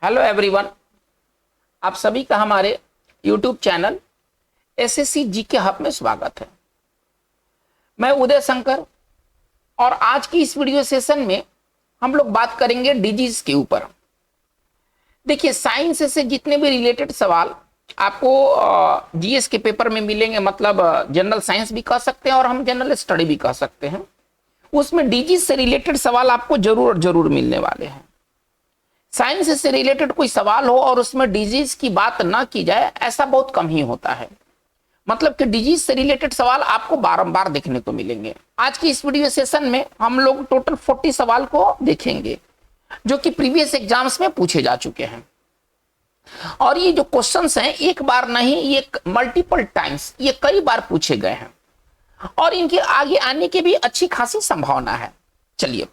Hello everyone, आप सभी का हमारे YouTube channel SSC GK hub में स्वागत है। मैं उदय शंकर और आज की इस वीडियो सेशन में हम लोग बात करेंगे डिजीज के ऊपर। देखिए, साइंस से जितने भी रिलेटेड सवाल आपको जीएस के पेपर में मिलेंगे, मतलब जनरल साइंस भी कह सकते हैं और हम जनरल स्टडी भी कह सकते हैं, उसमें डिजीज से रिलेटेड सवाल आपको जरूर मिलने वाले हैं। साइंस से रिलेटेड कोई सवाल हो और उसमें डिजीज की बात ना की जाए, ऐसा बहुत कम ही होता है। मतलब कि डिजीज से रिलेटेड सवाल आपको बारंबार देखने को मिलेंगे। आज की इस वीडियो सेशन में हम लोग टोटल 40 सवाल को देखेंगे जो कि प्रीवियस एग्जाम्स में पूछे जा चुके हैं। और ये जो क्वेश्चंस हैं, एक बार नहीं, ये मल्टीपल टाइम्स, ये कई बार पूछे गए हैं और इनके आगे आने की भी अच्छी खासी संभावना है। चलिए,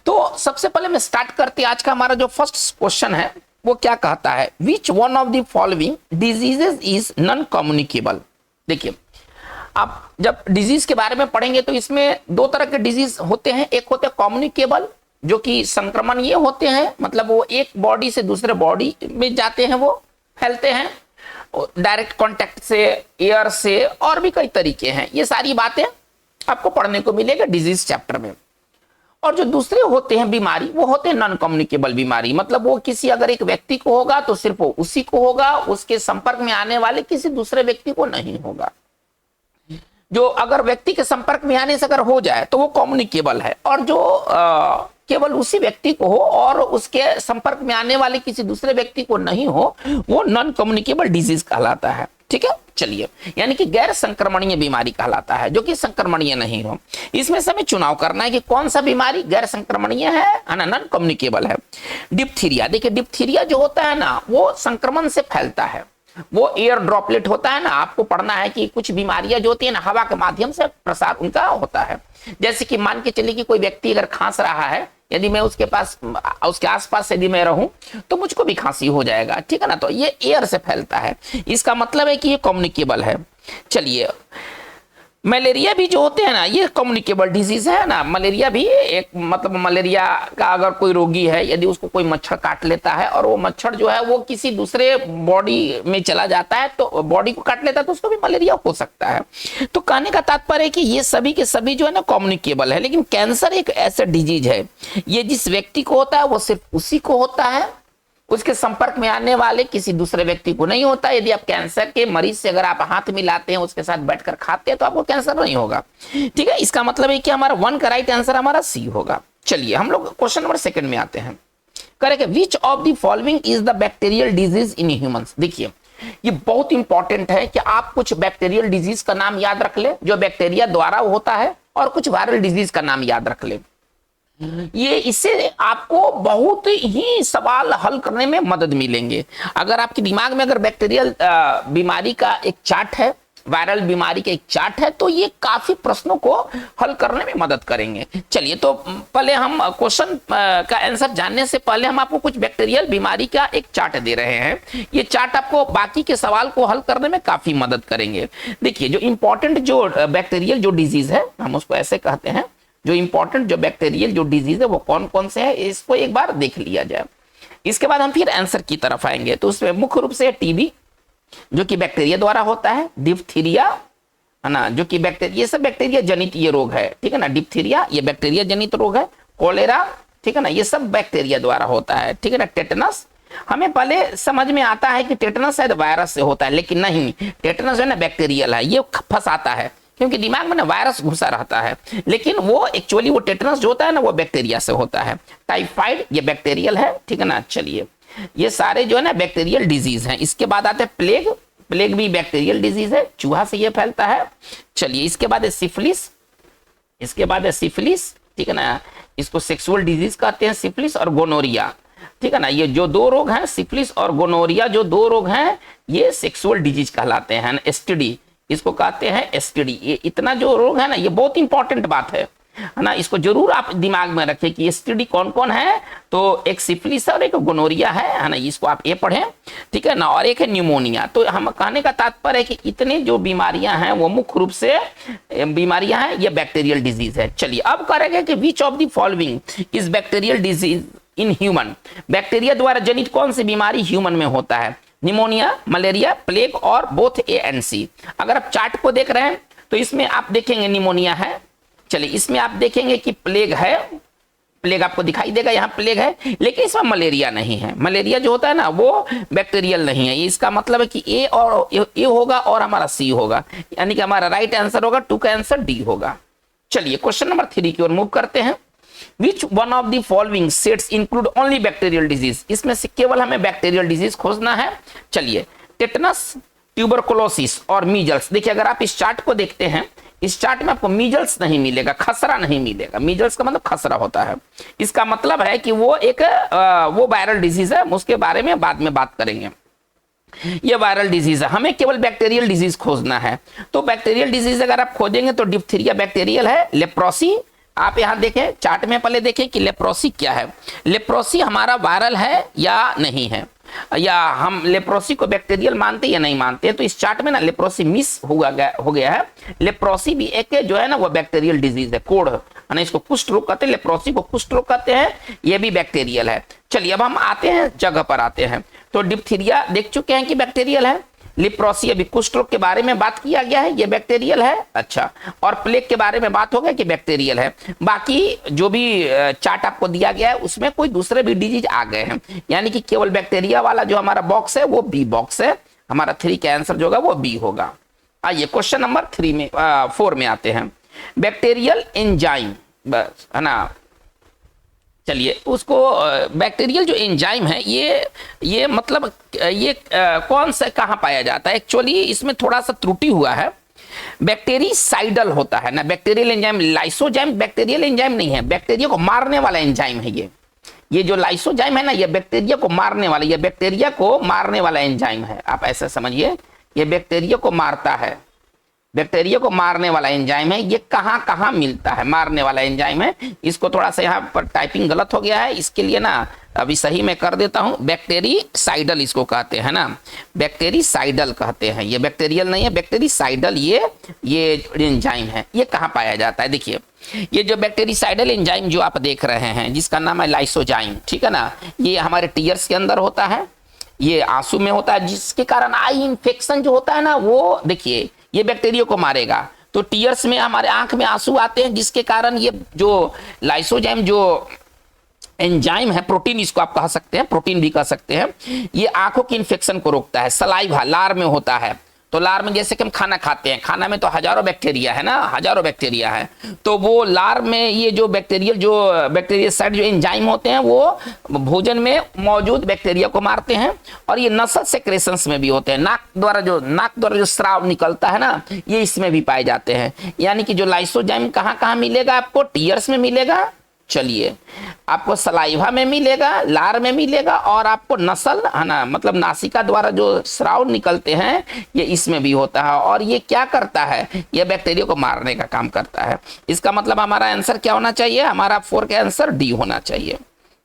तो सबसे पहले मैं स्टार्ट करते हैं। आज का हमारा जो फर्स्ट क्वेश्चन है वो क्या कहता है, which one of the following diseases is non communicable. देखिए, आप जब डिजीज के बारे में पढ़ेंगे तो इसमें दो तरह के डिजीज होते हैं। एक होते हैं कम्युनिकेबल, जो कि संक्रमण ये होते हैं, मतलब वो एक बॉडी से दूसरे बॉडी में जाते हैं, वो फैलते हैं डायरेक्ट कांटेक्ट से, एयर से, और भी कई तरीके हैं। ये सारी बातें आपको पढ़ने को मिलेगा डिजीज चैप्टर में। और जो दूसरे होते हैं बीमारी, वो होते हैं नॉन कम्युनिकेबल बीमारी, मतलब वो किसी अगर एक व्यक्ति को होगा तो सिर्फ वो उसी को होगा, उसके संपर्क में आने वाले किसी दूसरे व्यक्ति को नहीं होगा। जो अगर व्यक्ति के संपर्क में आने से अगर हो जाए तो वो कम्युनिकेबल है, और जो केवल उसी व्यक्ति को हो और उसके संपर्क में आने वाले किसी दूसरे व्यक्ति को नहीं हो, वो नॉन कम्युनिकेबल डिजीज कहलाता है। ठीक है, चलिए, यानी कि गैर संक्रमणीय बीमारी कहलाता है, जो कि संक्रमणीय नहीं हो। इसमें से हमें चुनाव करना है कि कौन सा बीमारी गैर संक्रमणीय है ना, नॉन कम्युनिकेबल है। डिप्थीरिया, देखिए डिप्थीरिया जो होता है ना, वो संक्रमण से फैलता है, वो एयर ड्रॉपलेट होता है ना। आपको पढ़ना है कि कुछ बीमारियां जो होती है ना, हवा के माध्यम से प्रसार उनका होता है। जैसे कि मान के चलिए कि कोई व्यक्ति अगर खांस रहा है, यदि मैं उसके आसपास यदि मैं रहूं तो मुझको भी खांसी हो जाएगा, ठीक है ना। तो ये एयर से फैलता है, इसका मतलब है कि ये कम्युनिकेबल है। चलिए, मलेरिया भी जो होते हैं ना, ये कम्युनिकेबल डिजीज है ना। मलेरिया भी एक, मतलब मलेरिया का अगर कोई रोगी है, यदि उसको कोई मच्छर काट लेता है और वो मच्छर जो है वो किसी दूसरे बॉडी में चला जाता है, तो बॉडी को काट लेता है, तो उसको भी मलेरिया हो सकता है। तो कहने का तात्पर्य है कि ये सभी के सभी जो है ना कम्युनिकेबल है। लेकिन कैंसर एक ऐसा डिजीज है, ये जिस व्यक्ति को होता है वो सिर्फ उसी को होता है, उसके संपर्क में आने वाले किसी दूसरे व्यक्ति को नहीं होता। यदि आप कैंसर के मरीज से अगर आप हाथ मिलाते हैं, उसके साथ बैठकर खाते हैं, तो आपको कैंसर नहीं होगा। ठीक है, इसका मतलब है कि हमारा वन का राइट आंसर हमारा सी होगा। चलिए, हम लोग क्वेश्चन नंबर सेकंड में आते हैं। Correct, which of the following is the bacterial disease in humans. देखिए, ये बहुत इंपॉर्टेंट है कि आप कुछ बैक्टीरियल डिजीज का नाम याद रख ले जो बैक्टीरिया द्वारा होता है, और कुछ वायरल डिजीज का नाम याद रख ले। ये इससे आपको बहुत ही सवाल हल करने में मदद मिलेंगे। अगर आपके दिमाग में अगर बैक्टीरियल बीमारी का एक चार्ट है, वायरल बीमारी का एक चार्ट है, तो ये काफी प्रश्नों को हल करने में मदद करेंगे। चलिए, तो पहले हम क्वेश्चन का आंसर जानने से पहले हम आपको कुछ बैक्टीरियल बीमारी का एक चार्ट दे रहे हैं। ये चार्ट आपको बाकी के सवाल को हल करने में काफी मदद करेंगे। देखिए, जो इंपॉर्टेंट जो बैक्टीरियल जो डिजीज है, हम उसको ऐसे कहते हैं, जो इंपॉर्टेंट जो बैक्टीरियल जो डिजीज है वो कौन कौन से है, इसको एक बार देख लिया जाए। इसके बाद हम फिर आंसर की तरफ आएंगे। तो उसमें मुख्य रूप से टीबी जो कि बैक्टीरिया द्वारा होता है, डिप्थीरिया है ना, जो कि बैक्टीरिया, ये सब बैक्टीरिया जनित ये रोग है, ठीक है ना। डिप्थीरिया ये बैक्टीरिया जनित रोग है। कोलेरा, ठीक है ना, ये सब बैक्टीरिया द्वारा होता है, ठीक है ना। टेटनस, हमें पहले समझ में आता है कि टेटनस शायद वायरस से होता है, लेकिन नहीं, टेटनस है ना बैक्टीरियल है। ये फंसाता है क्योंकि दिमाग में ना वायरस घुसा रहता है, लेकिन वो एक्चुअली वो टेटनस जो होता है ना, वो बैक्टीरिया से होता है। टाइफाइड ये बैक्टीरियल है, ठीक है ना। चलिए, ये सारे जो है ना बैक्टीरियल डिजीज हैं। इसके बाद आते हैं प्लेग, प्लेग भी बैक्टीरियल डिजीज है, चूहा से ये फैलता है। चलिए, इसके बाद है सिफिलिस, इसके बाद है सिफिलिस, ठीक है ना, इसको सेक्सुअल डिजीज कहते हैं, सिफिलिस और गोनोरिया, ठीक है ना। ये जो दो रोग हैं, सिफिलिस और गोनोरिया, जो दो रोग हैं, ये सेक्सुअल डिजीज कहलाते हैं। एसटीडी इसको कहते हैं, एसटीडी। ये इतना जो रोग है ना, ये बहुत इंपॉर्टेंट बात है ना, इसको जरूर आप दिमाग में रखें कि एसटीडी कौन कौन है। तो एक सिफिलिस और एक गोनोरिया है ना, इसको आप ये पढ़ें, ठीक है ना। और एक है न्यूमोनिया। तो हम कहने का तात्पर्य है कि इतने जो बीमारियां हैं वो मुख्य रूप से बीमारियां हैं, ये बैक्टीरियल डिजीज है। चलिए, अब करेंगे कि which of the following is bacterial disease in human, bacteria द्वारा जनित कौन सी बीमारी ह्यूमन में होता है? निमोनिया, मलेरिया, प्लेग और बोथ ए एंड सी। अगर आप चार्ट को देख रहे हैं तो इसमें आप देखेंगे निमोनिया है, चलिए इसमें आप देखेंगे कि प्लेग है, प्लेग आपको दिखाई देगा, यहाँ प्लेग है, लेकिन इसमें मलेरिया नहीं है। मलेरिया जो होता है ना वो बैक्टीरियल नहीं है। इसका मतलब है कि ए होगा और हमारा सी होगा, यानी कि हमारा राइट आंसर होगा 2 का आंसर डी होगा। चलिए क्वेश्चन नंबर 3 की ओर मूव करते हैं। Which one of the following sets include only bacterial disease, इसमें से केवल हमें बैक्टीरियल डिजीज खोजना है। चलिए टेटनस, ट्यूबरकुलोसिस और मीजल्स। देखिए अगर आप इस चार्ट को देखते हैं, इस चार्ट में आपको मीजल्स नहीं मिलेगा, खसरा नहीं मिलेगा। मीजल्स का मतलब खसरा होता है, इसका मतलब है कि वो एक वो वायरल डिजीज है, उसके बारे में बाद में बात करेंगे। ये वायरल डिजीज है, हमें केवल बैक्टीरियल डिजीज खोजना है। तो बैक्टीरियल डिजीज अगर आप खोजेंगे तो डिप्थीरिया बैक्टीरियल है, लेप्रोसी आप यहां देखें चार्ट में, पहले देखें कि लेप्रोसी क्या है। लेप्रोसी हमारा वायरल है या नहीं है, या हम लेप्रोसी को बैक्टीरियल मानते या नहीं मानते। तो इस चार्ट में ना लेप्रोसी मिस हो गया है। लेप्रोसी भी एक जो है ना वो बैक्टीरियल डिजीज है, कोढ़ है ना, इसको कुष्ठ रोग कहते हैं, लेप्रोसी को कुष्ठ रोग कहते हैं, ये भी बैक्टीरियल है। चलिए अब हम आते हैं जगह पर आते हैं। तो डिप्थीरिया देख चुके हैं कि बैक्टीरियल है, लेप्रोसी अभी कुष्ठ रोग के बारे में बात किया गया है, ये बैक्टीरियल है। अच्छा, और प्लेग के बारे में बात हो गया कि बैक्टीरियल है। बाकी जो भी चार्ट आपको दिया गया है उसमें कोई दूसरे भी डिजीज आ गए हैं, यानी कि केवल बैक्टीरिया वाला जो हमारा बॉक्स है वो बी बॉक्स है, हमारा 3 का आंसर जो होगा वो बी होगा। आइए क्वेश्चन नंबर 4 में आते हैं। बैक्टीरियल एंजाइम, बस है ना, चलिए उसको बैक्टीरियल जो एंजाइम है ये मतलब ये कौन सा कहाँ पाया जाता है? एक्चुअली इसमें थोड़ा सा त्रुटि हुआ है, बैक्टीरिसाइडल होता है ना, bacterial enzyme. Lysozyme bacterial enzyme नहीं है, बैक्टीरिया को मारने वाला एंजाइम है ये जो लाइसोजाइम है ना, ये बैक्टीरिया को मारने वाला, ये बैक्टीरिया को मारने वाला एंजाइम है। आप ऐसा समझिए, ये बैक्टीरिया को मारता है, बैक्टीरिया को मारने वाला एंजाइम है। ये कहाँ कहाँ मिलता है? मारने वाला एंजाइम है। इसको थोड़ा सा यहाँ पर टाइपिंग गलत हो गया है, इसके लिए ना अभी सही मैं कर देता हूँ। बैक्टीरिसाइडल इसको कहते हैं ना, बैक्टीरिसाइडल कहते हैं, ये बैक्टीरियल नहीं है, बैक्टीरिसाइडल ये एंजाइम है। ये कहाँ पाया जाता है? देखिए ये जो बैक्टीरिसाइडल एंजाइम जो आप देख रहे हैं जिसका नाम है लाइसोजाइम, ठीक है ना, ये हमारे टीयर्स के अंदर होता है, ये आंसू में होता है, जिसके कारण आई इंफेक्शन जो होता है ना वो देखिए ये बैक्टीरिया को मारेगा। तो टीयर्स में हमारे आंख में आंसू आते हैं, जिसके कारण ये जो लाइसोजाइम जो एंजाइम है, प्रोटीन इसको आप कह सकते हैं, प्रोटीन भी कह सकते हैं, ये आंखों की इंफेक्शन को रोकता है। सलाइवा लार में होता है, तो लार में जैसे कि हम खाना खाते हैं, खाना में तो हजारों बैक्टीरिया है ना, हजारों बैक्टीरिया है, तो वो लार में ये जो बैक्टीरियासाइड जो एंजाइम होते हैं वो भोजन में मौजूद बैक्टीरिया को मारते हैं। और ये नसल सेक्रेशंस में भी होते हैं, नाक द्वारा जो स्राव निकलता है ना, ये इसमें भी पाए जाते हैं। यानी कि जो लाइसोजाइम कहाँ कहाँ मिलेगा आपको? टीयर्स में मिलेगा, चलिए आपको सलाइवा में मिलेगा, लार में मिलेगा, और आपको नसल है ना, मतलब नासिका द्वारा जो स्राव निकलते हैं ये इसमें भी होता है। और ये क्या करता है? ये बैक्टीरिया को मारने का काम करता है। इसका मतलब हमारा आंसर क्या होना चाहिए? हमारा 4 का आंसर डी होना चाहिए।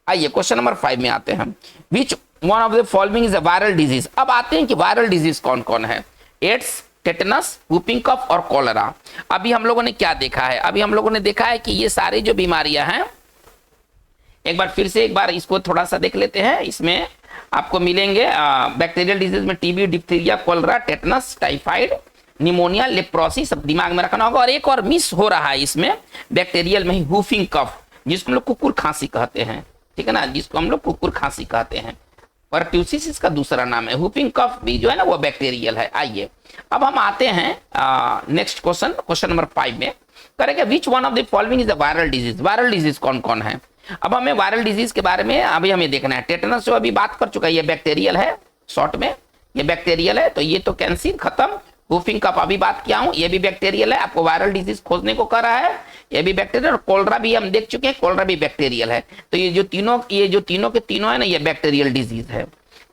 आइए क्वेश्चन नंबर 5 में आते हैं। Which one of the following is a viral disease. अब आते हैं कि वायरल डिजीज कौन कौन है। एड्स, टेटनस, वूपिंग कफ और कॉलरा। अभी हम लोगों ने क्या देखा है? अभी हम लोगों ने देखा है कि ये सारी जो बीमारियां हैं, एक बार फिर से एक बार इसको थोड़ा सा देख लेते हैं। इसमें आपको मिलेंगे बैक्टीरियल डिजीज में TB, diphtheria, cholera, tetanus, typhoid, pneumonia, leprosy, सब दिमाग में रखना होगा। और एक और मिस हो रहा है इसमें बैक्टीरियल में ही, वूफिंग कफ, जिसको हम लोग कुकुर खांसी कहते हैं, ठीक है ना, जिसको हम लोग कुकुर खांसी कहते हैं। परट्यूसिस इसका दूसरा नाम है। वूपिंग कफ भी जो है ना वो बैक्टीरियल है। आइए अब हम आते हैं नेक्स्ट क्वेश्चन नंबर 5 में करेंगे। Which one of the following is a viral disease. Viral disease कौन कौन है? अब हमें वायरल डिजीज के बारे में अभी हमें देखना है। टेटनस जो अभी बात कर चुका है, ये बैक्टीरियल है, शॉर्ट में ये बैक्टीरियल है, तो ये तो कैंसिल खत्म। वूफिंग कफ अभी बात किया हूं, ये भी बैक्टीरियल है, आपको वायरल डिजीज खोजने को कर रहा है, ये भी बैक्टीरियल। और कोलरा भी हम देख चुके हैं, कोलरा भी बैक्टीरियल है। तो ये जो तीनों के तीनों है ना, ये बैक्टीरियल डिजीज है।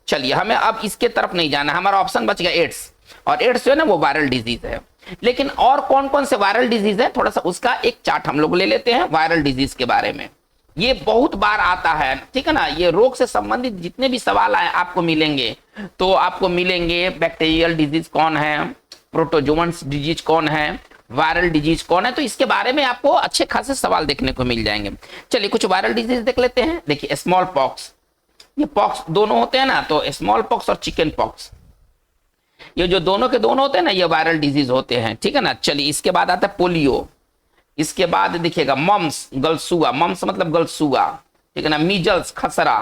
चलिए हमें अब इसके तरफ नहीं जाना, हमारा ऑप्शन बच गया एड्स, और एड्स जो है ना वो वायरल डिजीज है। लेकिन और कौन कौन से वायरल डिजीज है, थोड़ा सा उसका एक चार्ट हम लोग ले लेते हैं वायरल डिजीज के बारे में। ये बहुत बार आता है, ठीक है ना, ये रोग से संबंधित जितने भी सवाल आए आपको मिलेंगे, तो आपको मिलेंगे बैक्टीरियल डिजीज कौन है, प्रोटोजोअन्स डिजीज कौन है, वायरल डिजीज कौन है? तो इसके बारे में आपको अच्छे खासे सवाल देखने को मिल जाएंगे। चलिए कुछ वायरल डिजीज देख लेते हैं। देखिए स्मॉल पॉक्स, ये पॉक्स दोनों होते हैं ना, तो स्मॉल पॉक्स और चिकन पॉक्स, ये जो दोनों के दोनों होते हैं ना, ये वायरल डिजीज होते हैं, ठीक है ना। चलिए इसके बाद आता है पोलियो, इसके बाद देखिएगा मम्स, गलसुआ, मम्स मतलब गलसुआ, ठीक है ना, मीजल्स, खसरा,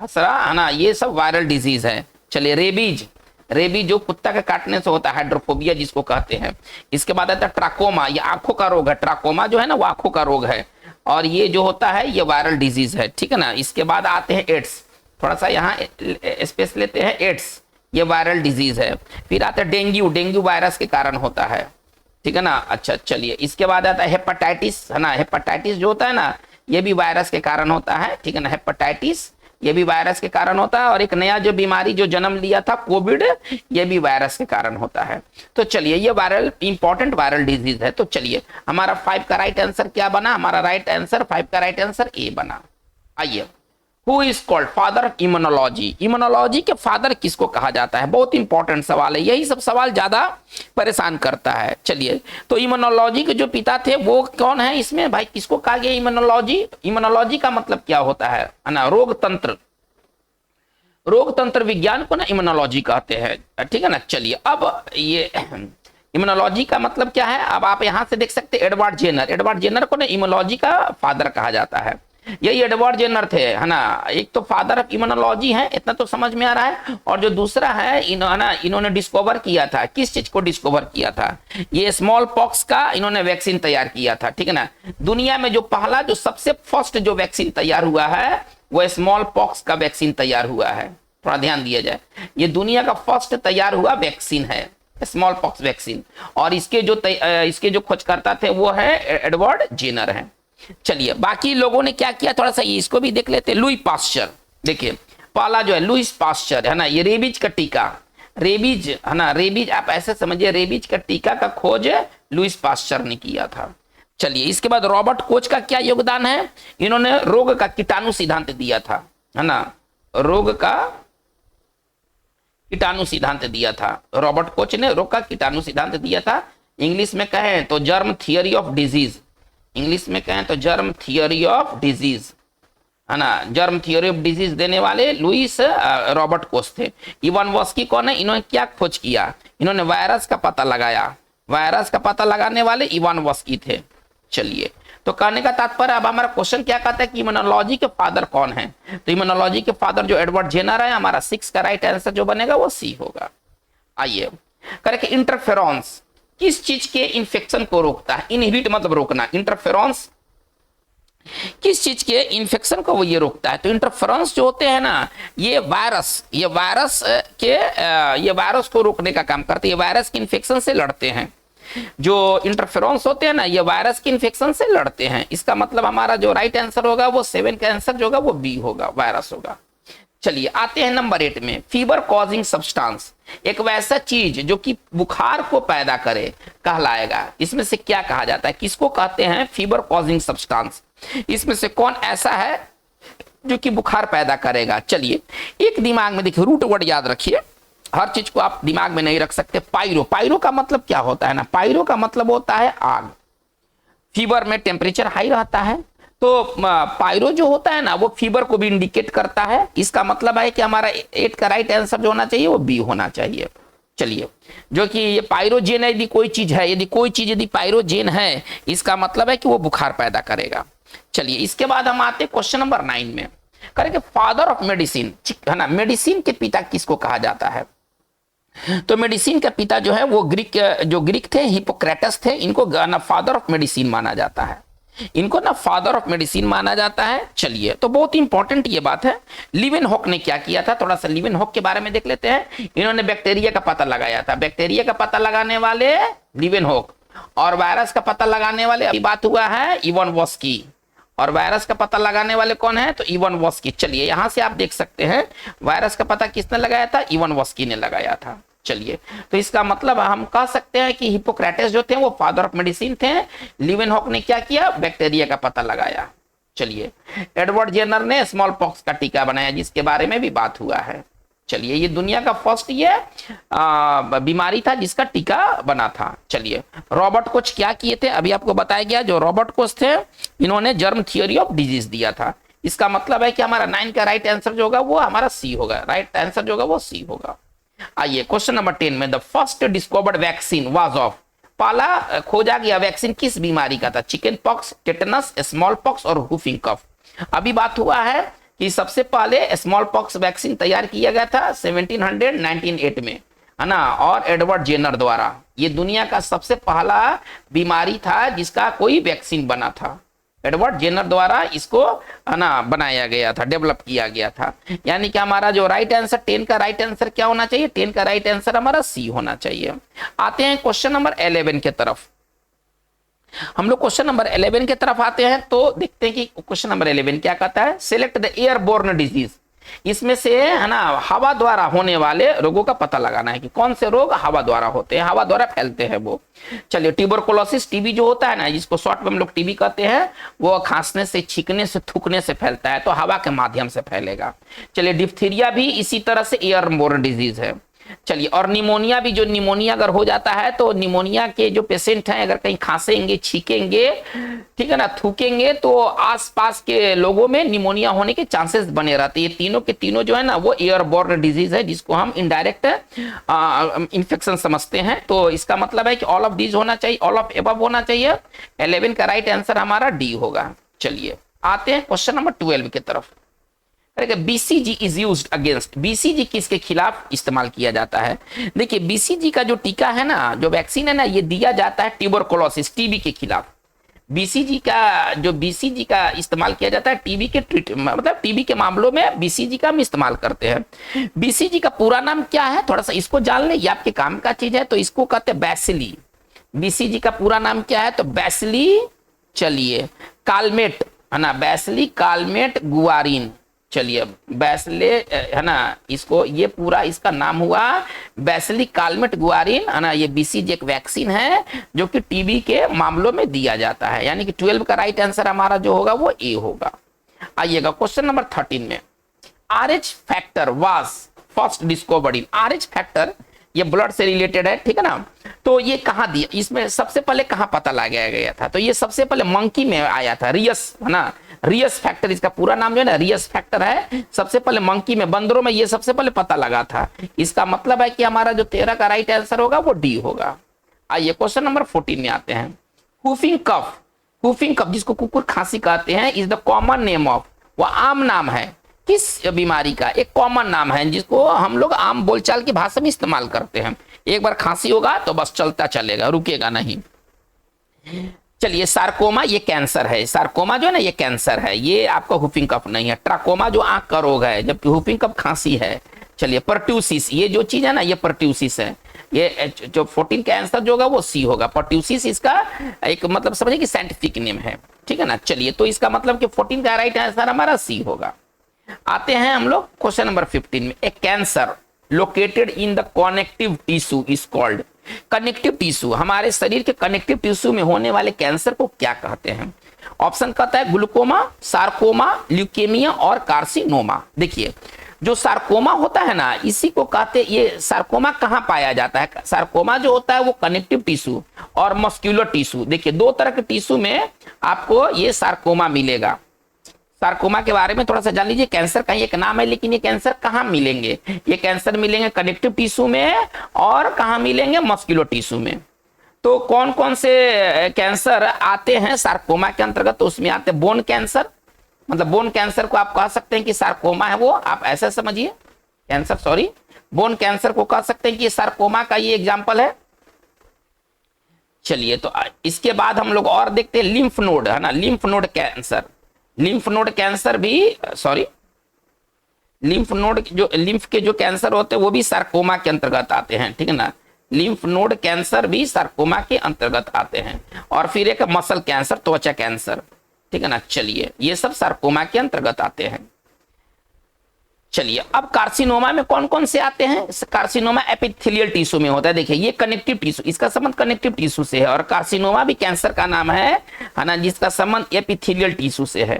खसरा है ना, ये सब वायरल डिजीज है। चलिए रेबीज, रेबीज जो कुत्ता के काटने से होता है, हाइड्रोफोबिया जिसको कहते हैं। इसके बाद आता है ट्राकोमा, ये आंखों का रोग है, ट्राकोमा जो है ना वो आंखों का रोग है, और ये जो होता है ये वायरल डिजीज है, ठीक है ना। इसके बाद आते हैं एड्स, थोड़ा सा यहाँ स्पेस लेते हैं, एड्स ये वायरल डिजीज है। फिर आता है डेंगू, डेंगू वायरस के कारण होता है, ठीक है ना। अच्छा चलिए इसके बाद आता है हेपेटाइटिस, है ना, हेपेटाइटिस जो होता है ना ये भी वायरस के कारण होता है, ठीक है ना, हेपेटाइटिस ये भी वायरस के कारण होता है। और एक नया जो बीमारी जो जन्म लिया था कोविड, ये भी वायरस के कारण होता है। तो चलिए ये वायरल इंपॉर्टेंट वायरल डिजीज है। तो चलिए हमारा 5 का राइट आंसर क्या बना? हमारा राइट आंसर 5 का राइट आंसर ए बना। आइए, who is called father of immunology? Immunology के फादर किसको कहा जाता है? बहुत इंपॉर्टेंट सवाल है, यही सब सवाल ज्यादा परेशान करता है। चलिए तो इम्यूनोलॉजी के जो पिता थे वो कौन है इसमें भाई, किसको कहा गया इम्यूनोलॉजी? इम्यूनोलॉजी का मतलब क्या होता है ना, रोग तंत्र, रोग तंत्र विज्ञान को ना इम्यूनोलॉजी कहते हैं, ठीक है ना। चलिए अब ये इम्यूनोलॉजी का मतलब क्या है, अब आप यहां से देख सकते हैं एडवर्ड जेनर, एडवर्ड जेनर को ना इम्यूनोलॉजी का फादर कहा जाता है। यही एडवर्ड जेनर थे, है ना, एक तो फादर ऑफ इम्यूनोलॉजी है, इतना तो समझ में आ रहा है। और जो दूसरा है इन्होंने डिस्कवर किया था, किस चीज को डिस्कवर किया था? ये स्मॉल पॉक्स का इन्होंने वैक्सीन तैयार किया था, ठीक है ना। दुनिया में जो पहला जो सबसे फर्स्ट जो वैक्सीन तैयार हुआ है वो स्मॉल पॉक्स का वैक्सीन तैयार हुआ है, थोड़ा ध्यान दिया जाए। ये दुनिया का फर्स्ट तैयार हुआ वैक्सीन है स्मॉल पॉक्स वैक्सीन, और इसके जो खोजकर्ता थे वो है एडवर्ड जेनर है। चलिए बाकी लोगों ने क्या किया, थोड़ा सा इसको भी देख लेते हैं। लुई पास्चर, देखिए पहला जो है लुईस पास्चर, है ना, ये रेबीज का टीका, रेबीज है ना, रेबीज आप ऐसे समझिए, रेबीज का टीका का खोज लुईस पास्चर ने किया था। चलिए इसके बाद रॉबर्ट कोच का क्या योगदान है? इन्होंने रोग का कीटाणु सिद्धांत दिया था, है ना, रोग का कीटाणु सिद्धांत दिया था। रॉबर्ट कोच ने रोग का कीटाणु सिद्धांत दिया था। इंग्लिश में कहें तो germ theory of disease, English में कहें तो जर्म थियरी ऑफ डिजीज, है ना, जर्म थियरी ऑफ डिजीज देने वाले लुईस रॉबर्ट कोच थे। इवान वॉस्की कौन है? इन्होंने क्या खोज किया? इन्होंने वायरस का पता लगाया, वायरस का पता लगाने वाले इवान वॉस्की थे। चलिए तो कहने का तात्पर्य, अब हमारा क्वेश्चन क्या कहता है कि इम्यूनोलॉजी के फादर कौन है? तो इम्यूनोलॉजी के फादर जो एडवर्ड जेनर है, हमारा 6 का राइट आंसर जो बनेगा वो सी होगा। आइए करें कि इंटरफेरॉन्स किस चीज के इंफेक्शन को रोकता है? इनहिबिट मतलब रोकना, इंटरफेरॉन्स किस चीज के इंफेक्शन को वो ये रोकता है? तो इंटरफेरॉन्स जो होते हैं ना, ये वायरस को रोकने का काम करते हैं, ये वायरस के इंफेक्शन से लड़ते हैं। जो इंटरफेरॉन्स होते हैं ना, ये वायरस के इंफेक्शन से लड़ते हैं। इसका मतलब हमारा जो राइट आंसर होगा वो 7 का आंसर जो होगा वो बी होगा, वायरस होगा। चलिए आते हैं नंबर 8 में, फीवर कॉजिंग सब्सटेंस, एक वैसा चीज जो कि बुखार को पैदा करे कहलाएगा। इसमें से क्या कहा जाता है, किसको कहते हैं फीवर कॉजिंग सब्सटेंस? इसमें से कौन ऐसा है जो कि बुखार पैदा करेगा? चलिए एक दिमाग में देखिए, रूट वर्ड याद रखिए, हर चीज को आप दिमाग में नहीं रख सकते। पायरो, पायरो का मतलब क्या होता है ना, पायरो का मतलब होता है आग। फीवर में टेम्परेचर हाई रहता है, तो पायरो जो होता है ना वो फीवर को भी इंडिकेट करता है। इसका मतलब है कि हमारा 8 का राइट आंसर जो होना चाहिए वो बी होना चाहिए। चलिए जो कि ये पायरोजेन है, यदि कोई चीज है, यदि पायरोजेन है, इसका मतलब है कि वो बुखार पैदा करेगा। चलिए इसके बाद हम आते हैं क्वेश्चन नंबर 9 में, करेंगे फादर ऑफ मेडिसिन, है ना, मेडिसिन के पिता किसको कहा जाता है? तो मेडिसिन का पिता जो है वो ग्रीक थे, हिपोक्रेटस थे, इनको ना फादर ऑफ मेडिसिन माना जाता है, इनको ना फादर ऑफ मेडिसिन माना जाता है। चलिए तो बहुत इंपॉर्टेंट ये बात है। लीवेनहॉक ने क्या किया था, थोड़ा सा लीवेनहॉक के बारे में देख लेते हैं। इन्होंने बैक्टीरिया का पता लगाया था, बैक्टीरिया का पता लगाने वाले लीवेनहॉक, और वायरस का पता लगाने वाले अभी बात हुआ है इवान वॉस्की, और वायरस का पता लगाने वाले कौन है? तो इवान वॉस्की। चलिए यहां से आप देख सकते हैं वायरस का पता किसने लगाया था? इवान वॉस्की ने लगाया था। चलिए तो इसका मतलब हम कह सकते हैं कि हिपोक्रेटस जो थे वो फादर ऑफ मेडिसिन थे। लीवेनहॉक ने क्या किया? बैक्टीरिया का पता लगाया। चलिए एडवर्ड जेनर ने स्मॉल पॉक्स का टीका बनाया, जिसके बारे में भी बात हुआ है। चलिए, ये दुनिया का फर्स्ट ये बीमारी था जिसका टीका बना था। चलिए, रॉबर्ट कोच क्या किए थे, अभी आपको बताया गया। जो रॉबर्ट कोच थे, इन्होंने जर्म थियोरी ऑफ डिजीज दिया था। इसका मतलब है कि हमारा 9 का राइट आंसर जो होगा वो हमारा सी होगा, राइट आंसर जो होगा वो सी होगा। आइए क्वेश्चन नंबर 10 में, the first discovered vaccine was of, पहला खोजा गया वैक्सीन किस बीमारी का था? Chicken pox, tetanus, small pox और हुफिंग कफ। अभी बात हुआ है कि सबसे पहले स्मॉल पॉक्स वैक्सीन तैयार किया गया था 1908 में, है ना, और एडवर्ड जेनर द्वारा। ये दुनिया का सबसे पहला बीमारी था जिसका कोई वैक्सीन बना था, एडवर्ड जेनर द्वारा इसको, है ना, बनाया गया था, डेवलप किया गया था। यानी कि हमारा जो राइट आंसर 10 का राइट आंसर क्या होना चाहिए? 10 का राइट आंसर हमारा सी होना चाहिए। आते हैं क्वेश्चन नंबर 11 के तरफ। हम लोग क्वेश्चन नंबर 11 की तरफ आते हैं तो देखते हैं कि क्वेश्चन नंबर 11 क्या कहता है। सिलेक्ट द एयरबोर्न डिजीज, इसमें से, है ना, हवा द्वारा होने वाले रोगों का पता लगाना है कि कौन से रोग हवा द्वारा होते हैं, हवा द्वारा फैलते हैं वो। चलिए, ट्यूबरकुलोसिस, टीबी जो होता है ना, जिसको शॉर्ट में हम लोग टीबी कहते हैं, वो खांसने से, छींकने से, थूकने से फैलता है, तो हवा के माध्यम से फैलेगा। चलिए, डिप्थीरिया भी इसी तरह से एयरबोर्न डिजीज है। चलिए, और निमोनिया भी, जो निमोनिया अगर हो जाता है तो निमोनिया के जो पेशेंट हैं अगर कहीं खांसेंगे, छींकेंगे, ठीक है ना, थूकेंगे, तो आसपास के लोगों में निमोनिया होने के चांसेस बने रहते हैं। ये तीनों के तीनों जो है ना वो एयरबोर्न डिजीज है, जिसको हम इनडायरेक्ट इंफेक्शन समझते हैं। तो इसका मतलब है कि ऑल ऑफ दीज होना चाहिए, ऑल ऑफ एबव होना चाहिए। 11 का राइट आंसर हमारा डी होगा। चलिए, आते हैं क्वेश्चन नंबर 12 की तरफ। BCG is used against, BCG किसके खिलाफ इस्तेमाल किया जाता है? देखिए, बीसीजी का जो टीका है ना, जो वैक्सीन है ना, ये दिया जाता है ट्यूबरकुलोसिस, टीबी के खिलाफ। बीसीजी का इस्तेमाल किया जाता है टीबी के मतलब टीबी के मामलों में बीसीजी का हम इस्तेमाल करते हैं। बीसीजी का पूरा नाम क्या है, थोड़ा सा इसको जान ले, ये आपके काम का चीज है। तो इसको कहते हैं बैसिली। बीसीजी का पूरा नाम क्या है? तो बैसिली, चलिए, कालमेट, है ना, बैसिली कालमेट गुआरिन। चलिए, बैसले, है ना, इसको, ये पूरा इसका नाम हुआ बैसिली कालमेट गुआरिन, है ना। ये बीसीजी एक वैक्सीन है जो कि टीबी के मामलों में दिया जाता है। यानी कि 12 का राइट आंसर हमारा जो होगा वो ए होगा। आइएगा क्वेश्चन नंबर 13 में, RH factor was first discovered in, RH factor ये ब्लड से रिलेटेड है, ठीक है ना। तो ये कहाँ दिया, इसमें सबसे पहले कहाँ पता लगाया गया था? तो ये सबसे पहले मंकी में आया था, रियस, है ना, रियस फैक्टर, इसका पूरा नाम जो है ना रियस फैक्टर है। सबसे पहले मंकी में, बंदरों में ये सबसे पहले पता लगा था। इसका मतलब है कि हमारा जो 13 का राइट आंसर होगा वो डी होगा। आइए क्वेश्चन नंबर 14 में आते हैं। हुफिंग कफ, हुफिंग कफ जिसको कुकुर खांसी कहते हैं, is the common name of, वो आम नाम है किस बीमारी का? एक कॉमन नाम है जिसको हम लोग आम बोलचाल की भाषा में इस्तेमाल करते हैं। एक बार खांसी होगा तो बस चलता चलेगा, रुकेगा नहीं। चलिए, सार्कोमा, ये कैंसर है। सार्कोमा जो है ना, ये कैंसर है, ये आपका हुफिंग कफ नहीं है। ट्राकोमा जो आंख का रोग है, जबकि हुफिंग कफ खांसी है। चलिए, पर्ट्यूसिस, ये जो चीज है ना, ये पर्ट्यूसिस है। ये जो 14 का आंसर जो होगा वो सी होगा। पर्ट्यूसिस इसका एक मतलब समझिए कि साइंटिफिक नेम है, ठीक है ना। चलिए, तो इसका मतलब कि 14 का राइट आंसर हमारा सी होगा। आते हैं हम लोग क्वेश्चन नंबर 15 में। A cancer located in the connective tissue is called, connective tissue, हमारे शरीर के कनेक्टिव टिश्यू में होने वाले कैंसर को क्या कहते हैं? ऑप्शन कहता है ग्लूकोमा, सार्कोमा, ल्यूकेमिया और कार्सिनोमा। देखिए, जो सार्कोमा होता है ना, इसी को कहते, ये सार्कोमा कहाँ पाया जाता है? सार्कोमा जो होता है वो कनेक्टिव टिश्यू और मस्क्यूलर टिश्यू, देखिए 2 तरह के टिश्यू में आपको ये सार्कोमा मिलेगा। सार्कोमा के बारे में थोड़ा सा जान लीजिए। कैंसर का एक नाम है, लेकिन ये कैंसर कहाँ मिलेंगे? ये कैंसर मिलेंगे कनेक्टिव टिश्यू में और कहाँ मिलेंगे? मस्कुलर टिश्यू में। तो कौन कौन से कैंसर आते हैं सार्कोमा के अंतर्गत? तो उसमें आते हैं बोन कैंसर, मतलब बोन कैंसर को आप कह सकते हैं कि सार्कोमा है वो, आप ऐसा समझिए, कैंसर, सॉरी, बोन कैंसर को कह सकते हैं कि सार्कोमा का ये एग्जाम्पल है। चलिए, तो इसके बाद हम लोग और देखते हैं लिम्फ नोड, है ना, lymph node cancer. Lymph node cancer भी, सॉरी, लिम्फ नोड जो, लिम्फ के जो कैंसर होते हैं वो भी सार्कोमा के अंतर्गत आते हैं, ठीक है ना। लिम्फ नोड कैंसर भी सार्कोमा के अंतर्गत आते हैं। और फिर एक मसल कैंसर, त्वचा कैंसर, ठीक है ना। चलिए, ये सब सार्कोमा के अंतर्गत आते हैं। चलिए, अब कार्सिनोमा में कौन कौन से आते हैं? कार्सिनोमा एपिथेलियल टिश्यू में होता है। देखिए, ये कनेक्टिव टिश्यू, इसका संबंध कनेक्टिव टिश्यू से है। और कार्सिनोमा भी कैंसर का नाम है ना, जिसका संबंध एपिथेलियल टिश्यू से है।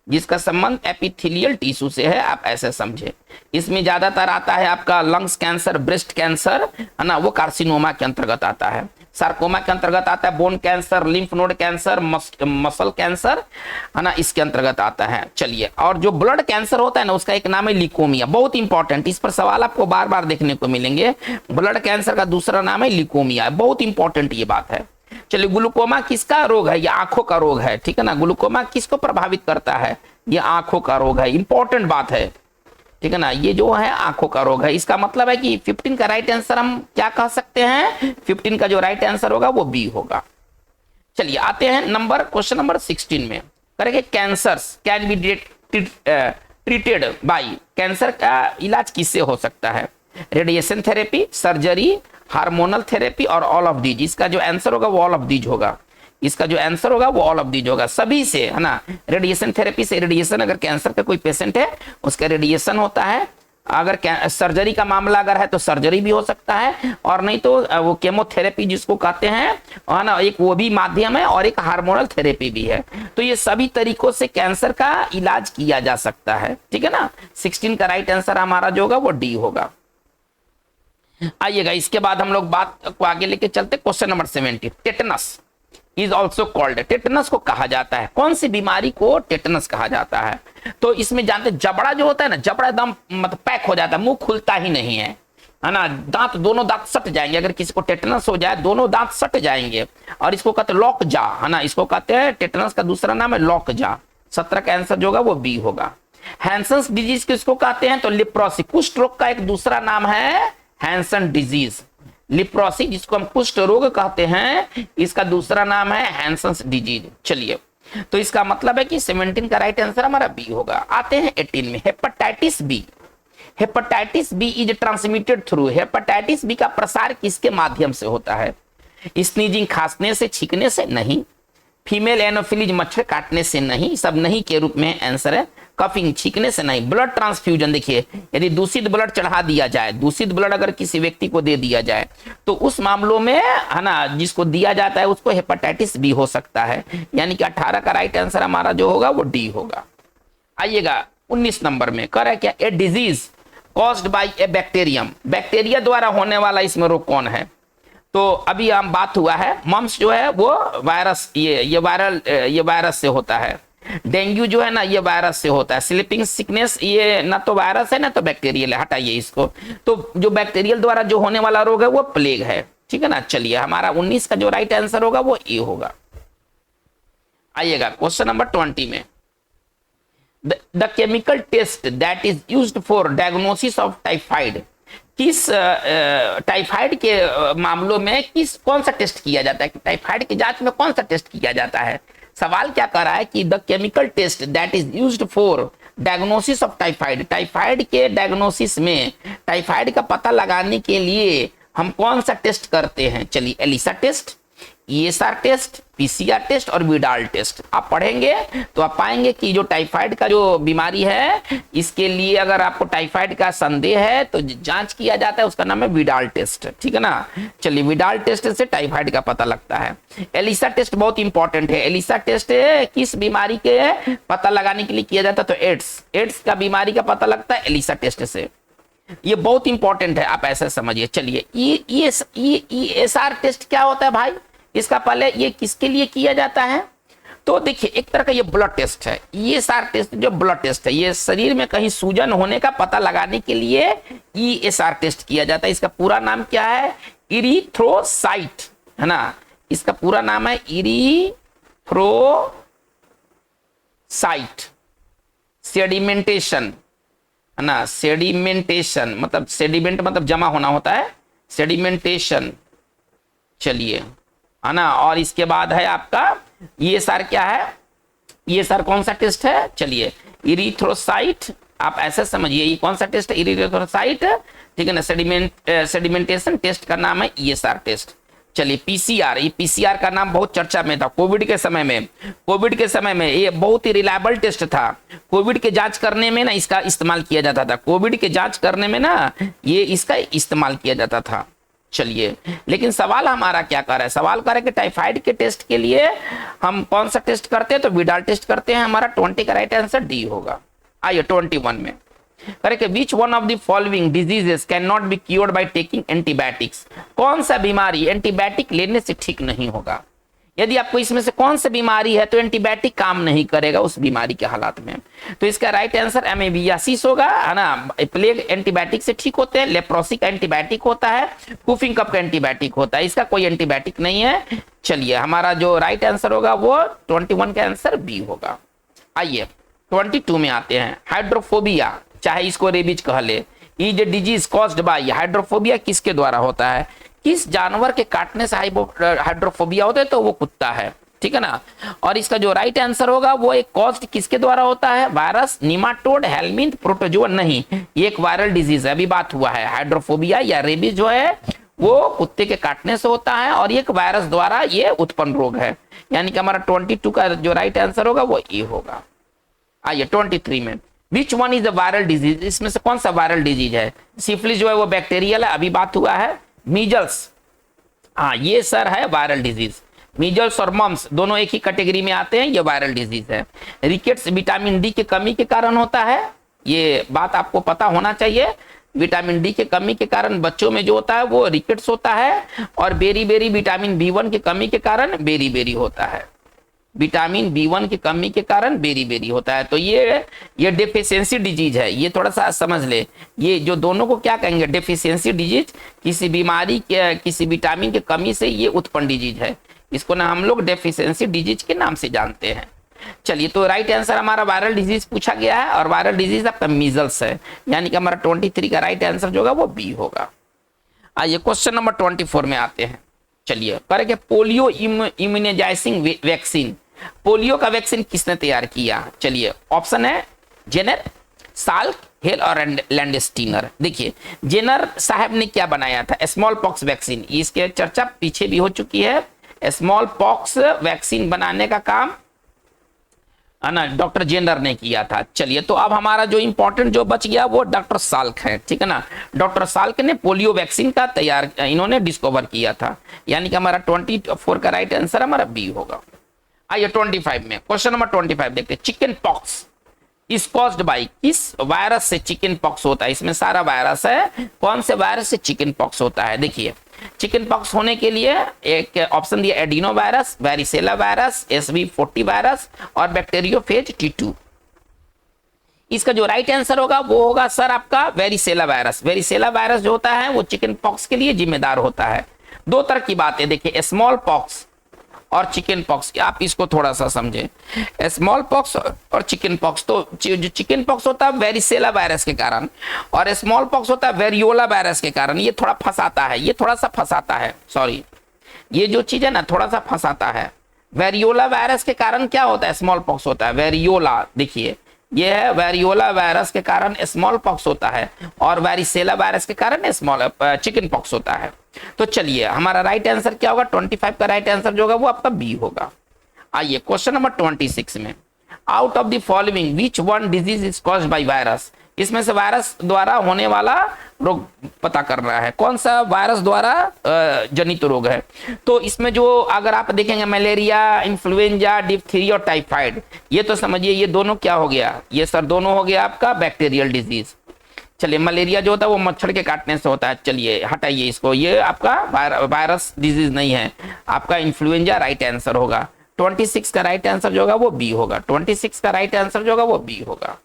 जिसका संबंध एपिथेलियल टिश्यू से है, आप ऐसे समझे। इसमें ज्यादातर आता है आपका लंग्स कैंसर, ब्रेस्ट कैंसर, है ना, वो कार्सिनोमा के अंतर्गत आता है। सार्कोमा के अंतर्गत आता है bone cancer, lymph node cancer, muscle cancer, है ना, इसके अंतर्गत आता है। चलिए, और जो ब्लड कैंसर होता है ना, उसका एक नाम है ल्यूकोमिया। बहुत इंपॉर्टेंट, इस पर सवाल आपको बार बार देखने को मिलेंगे। ब्लड कैंसर का दूसरा नाम है ल्यूकोमिया, बहुत इंपॉर्टेंट ये बात है। चलिए, ग्लूकोमा किसका रोग है? ये आंखों का रोग है, ठीक है ना। ग्लूकोमा किसको प्रभावित करता है? ये आंखों का रोग है, इंपॉर्टेंट बात है, ठीक है ना। ये जो है आंखों का रोग है। इसका मतलब है कि 15 का राइट आंसर हम क्या कह सकते हैं? 15 का जो राइट आंसर होगा वो बी होगा। चलिए, आते हैं क्वेश्चन नंबर 16 में। करेंगे cancers can be treated by, cancer का इलाज किससे हो सकता है? Radiation therapy, surgery, hormonal therapy और ऑल ऑफ दीज। इसका जो आंसर होगा वो ऑल ऑफ दीज होगा। इसका जो आंसर होगा वो ऑल ऑफ दीज होगा, सभी से, है ना। रेडिएशन थेरेपी से, रेडिएशन अगर कैंसर का कोई पेशेंट है उसका रेडिएशन होता है। अगर सर्जरी का मामला अगर है तो सर्जरी भी हो सकता है, और नहीं तो वो केमोथेरेपी जिसको कहते हैं, है ना, एक वो भी माध्यम है, और एक हार्मोनल थेरेपी भी है। तो ये सभी तरीकों से कैंसर का इलाज किया जा सकता है, ठीक है ना। 16 का राइट आंसर हमारा जो होगा वो डी होगा। आइएगा, इसके बाद हम लोग बात को आगे लेके चलते। Question number 70, tetanus is also called, tetanus को कहा जाता है, कौन सी बीमारी को टेटनस कहा जाता है? तो इसमें जानते, जबड़ा जो होता है ना, जबड़ा एकदम मतलब पैक हो जाता है, मुंह खुलता ही नहीं है ना। दांत, दोनों दांत सट जाएंगे। अगर किसी को टेटनस हो जाए दोनों दांत सट जाएंगे, और इसको कहते हैं लॉक जा, है ना। इसको कहते हैं, टेटनस का दूसरा नाम है लॉक जा। 17 का आंसर जो होगा वो बी होगा। हैंसन्स डिजीज किसको कहते हैं? तो लेप्रोसी, कुष्ठ रोग का एक दूसरा नाम है हैंसन डिजीज। लिप्रोसी जिसको हम कुष्ठ रोग कहते हैं, इसका दूसरा नाम है हैंसन्स डिजीज। चलिए, तो इसका मतलब है कि 17 का राइट आंसर हमारा बी होगा। आते हैं 18 में, hepatitis B. Hepatitis B is transmitted through, hepatitis B का प्रसार किसके माध्यम से होता है? स्नीजिंग, खांसने से, छींकने से? नहीं। फीमेल एनोफिलीज, मच्छर काटने से? नहीं। सब नहीं के रूप में आंसर है। कफिंग, छींकने से? नहीं। ब्लड ट्रांसफ्यूजन, देखिए, यदि दूषित ब्लड चढ़ा दिया जाए, दूषित ब्लड अगर किसी व्यक्ति को दे दिया जाए तो उस मामलों में, है ना, जिसको दिया जाता है उसको हेपेटाइटिस बी हो सकता है। यानी कि 18 का राइट आंसर हमारा जो होगा वो डी होगा। आइएगा 19 नंबर में, कह रहा है क्या? A disease caused by A bacterium, bacteria द्वारा होने वाला इसमें रोग कौन है? तो अभी हम बात हुआ है, मम्स जो है वो वायरस, ये वायरस से होता है। डेंगू जो है ना, ये वायरस से होता है। स्लीपिंग सिकनेस, ये ना तो वायरस है ना तो बैक्टीरियल है, हटाइए इसको। तो जो बैक्टीरियल द्वारा जो होने वाला रोग है वो प्लेग है, ठीक है ना। चलिए, हमारा 19 का जो राइट आंसर होगा वो ए होगा। आइएगा क्वेश्चन नंबर 20 में, the chemical test that is used for diagnosis of typhoid, किस टाइफाइड के मामलों में कौन सा टेस्ट किया जाता है? टाइफाइड की जांच में कौन सा टेस्ट किया जाता है? सवाल क्या कर रहा है कि the chemical test that is used for diagnosis of typhoid, typhoid के डायग्नोसिस में, टाइफाइड का पता लगाने के लिए हम कौन सा टेस्ट करते हैं? चलिए, ELISA test, ESR test, PCR test और विडाल टेस्ट। आप पढ़ेंगे तो आप पाएंगे कि जो टाइफाइड का जो बीमारी है, इसके लिए अगर आपको टाइफाइड का संदेह है तो जांच किया जाता है, उसका नाम है विडाल टेस्ट, ठीक है ना। चलिए, विडाल टेस्ट से टाइफाइड का पता लगता है। एलिसा टेस्ट बहुत इंपॉर्टेंट है। एलिसा टेस्ट किस बीमारी के पता लगाने के लिए किया जाता है? तो एड्स का बीमारी का पता लगता है एलिसा टेस्ट से। ये बहुत इंपॉर्टेंट है, आप ऐसा समझिए। चलिए, ईएसआर टेस्ट क्या होता है भाई? इसका पहले ये किसके लिए किया जाता है? तो देखिए, एक तरह का ये ब्लड टेस्ट है। ईएसआर टेस्ट जो ब्लड टेस्ट है, ये शरीर में कहीं सूजन होने का पता लगाने के लिए ईएसआर टेस्ट किया जाता है। इसका पूरा नाम क्या है? इरिथ्रोसाइट, है ना। इसका पूरा नाम है इरिथ्रोसाइट सेडिमेंटेशन, है ना। सेडिमेंटेशन मतलब, सेडिमेंट मतलब जमा होना होता है, सेडिमेंटेशन। चलिए, है ना। और इसके बाद है आपका ये सर क्या है? ये सर कौन सा टेस्ट है? चलिए, इरिथ्रोसाइट, आप ऐसे समझिए, ये कौन सा टेस्ट है? इरिथ्रोसाइट, ठीक है ना। सेडिमेंटेशन टेस्ट का नाम है ईएसआर टेस्ट। चलिए, पीसीआर, ये पीसीआर का नाम बहुत चर्चा में था कोविड के समय में। कोविड के समय में ये बहुत ही रिलायबल टेस्ट था। कोविड के जांच करने में ना इसका इस्तेमाल किया जाता था। कोविड के जांच करने में ना ये इसका इस्तेमाल किया जाता था। चलिए, लेकिन सवाल हमारा क्या कर रहा है, सवाल कर रहा है कि टाइफाइड के टेस्ट के लिए हम कौन सा टेस्ट करते हैं, तो विडाल टेस्ट करते हैं। हमारा 20 का राइट आंसर डी होगा। आइए 21 में correct, which one of the following diseases can not be cured by taking antibiotics, कौन सा बीमारी एंटीबायोटिक लेने से ठीक नहीं होगा। यदि आपको इसमें से कौन सी बीमारी है तो एंटीबायोटिक काम नहीं करेगा उस बीमारी के हालात में, तो इसका राइट आंसर एमेबियासिस होगा, है ना। प्लेग एंटीबायोटिक से ठीक होते हैं, लेप्रोसी का एंटीबायोटिक होता है, कूफिंग कफ का एंटीबायोटिक होता है, इसका कोई एंटीबायोटिक नहीं है। चलिए, हमारा जो राइट आंसर होगा वो 21 का आंसर बी होगा। आइए 22 में आते हैं, हाइड्रोफोबिया, चाहे इसको रेबीज कह ले, is a disease caused by, hydrophobia किसके द्वारा होता है, किस जानवर के काटने से हाइड्रोफोबिया होता है, तो वो कुत्ता है, ठीक है ना। और इसका जो राइट आंसर होगा वो एक कॉज्ड किसके द्वारा होता है, वायरस, निमाटोड, हेलमिंथ, प्रोटोजोआ नहीं, ये एक वायरल डिजीज है, अभी बात हुआ है। हाइड्रोफोबिया या रेबीज जो है वो कुत्ते के काटने से होता है और ये एक वायरस द्वारा ये उत्पन्न रोग है, यानी कि हमारा 22 का जो राइट आंसर होगा वो ए होगा। आइए 23 में, which one is a viral disease, इसमें से कौन सा वायरल डिजीज है, सिफिलिस जो है वो बैक्टीरियल है, अभी बात हुआ है। मीजल्स, हाँ ये सर है वायरल डिजीज, मीजल्स और मम्स दोनों एक ही कैटेगरी में आते हैं, ये वायरल डिजीज है। रिकेट्स विटामिन डी की कमी के कारण होता है, ये बात आपको पता होना चाहिए, विटामिन डी की कमी के कारण बच्चों में जो होता है वो रिकेट्स होता है, और बेरी बेरी विटामिन B1 की कमी के कारण बेरी बेरी होता है, विटामिन B1 की कमी के कारण बेरी बेरी होता है। तो ये डेफिशिएंसी डिजीज है, ये थोड़ा सा समझ ले, ये जो दोनों को क्या कहेंगे, डेफिशिएंसी डिजीज, किसी बीमारी के किसी विटामिन की कमी से ये उत्पन्न डिजीज है, इसको ना हम लोग डेफिशिएंसी डिजीज के नाम से जानते हैं। चलिए, तो राइट आंसर हमारा वायरल डिजीज पूछा गया है, और वायरल डिजीज आपका मीजल्स है, यानी कि हमारा 23 का राइट आंसर जो होगा वो बी होगा। आइए क्वेश्चन नंबर 24 में आते हैं। चलिए करेंगे, पोलियो इम्यूनाइजिंग वैक्सीन, पोलियो का वैक्सीन किसने तैयार किया। चलिए, ऑप्शन है जेनर, साल्क, हेल और लैंडस्टीनर। देखिए, जेनर साहब ने क्या बनाया था, स्मॉल पॉक्स वैक्सीन, इसके चर्चा पीछे भी हो चुकी है। स्मॉल पॉक्स वैक्सीन बनाने का काम है ना डॉक्टर जेनर ने किया था। चलिए, तो अब हमारा जो इंपॉर्टेंट जो बच गया वो डॉक्टर साल्क है, ठीक है ना। डॉक्टर साल्क ने पोलियो वैक्सीन का इन्होंने डिस्कवर किया था, यानी कि हमारा 24 का राइट आंसर हमारा बी होगा। आइए 25 में, क्वेश्चन नंबर 25 देखते हैं, chicken pox is caused by, किस वायरस से चिकन पॉक्स होता है, इसमें सारा वायरस है, कौन से वायरस से चिकन पॉक्स होता है। देखिए, चिकन पॉक्स होने के लिए एक ऑप्शन दिया, adeno virus, varicella virus, SV40 virus और बैक्टीरियोफेज T2। इसका जो राइट आंसर होगा वो होगा सर आपका वेरिसेला वायरस। वेरिसेला वायरस जो होता है वो चिकन पॉक्स के लिए जिम्मेदार होता है। दो तरह की बातें, देखिए स्मॉल पॉक्स और चिकन पॉक्स, आप इसको थोड़ा सा समझें। स्मॉल पॉक्स और चिकन पॉक्स, तो जो चिकन पॉक्स होता है वेरिसेला वायरस के कारण, और स्मॉल पॉक्स होता है वेरियोला वायरस के कारण। ये थोड़ा फंसाता है, ये थोड़ा सा फंसाता है, सॉरी, ये जो चीज है ना थोड़ा सा फंसाता है। वेरियोला वायरस के कारण क्या होता है, स्मॉल पॉक्स होता है। वेरियोला, देखिए ये है वेरियोला वायरस के कारण स्मॉल पॉक्स होता है, और वेरिसेला वायरस के कारण स्मॉल चिकन पॉक्स होता है। तो चलिए, हमारा राइट आंसर क्या होगा, 25 का राइट आंसर जो होगा वो आपका बी होगा। आइए क्वेश्चन नंबर 26 में, out of the following which one disease is caused by virus, इसमें से वायरस द्वारा होने वाला रोग पता करना है, कौन सा वायरस द्वारा जनित रोग है। तो इसमें जो अगर आप देखेंगे मलेरिया, इन्फ्लुएंजा, डिप्थीरिया और टाइफाइड, ये तो समझिए ये दोनों क्या हो गया, ये सर दोनों हो गया आपका बैक्टीरियल डिजीज। चलिए, मलेरिया जो होता है वो मच्छर के काटने से होता है, चलिए हटाइए इसको, ये आपका वायरस डिजीज नहीं है, आपका इन्फ्लुएंजा राइट आंसर होगा। 26 का राइट आंसर जो होगा वो बी होगा। 26 का राइट आंसर जो होगा वो बी होगा।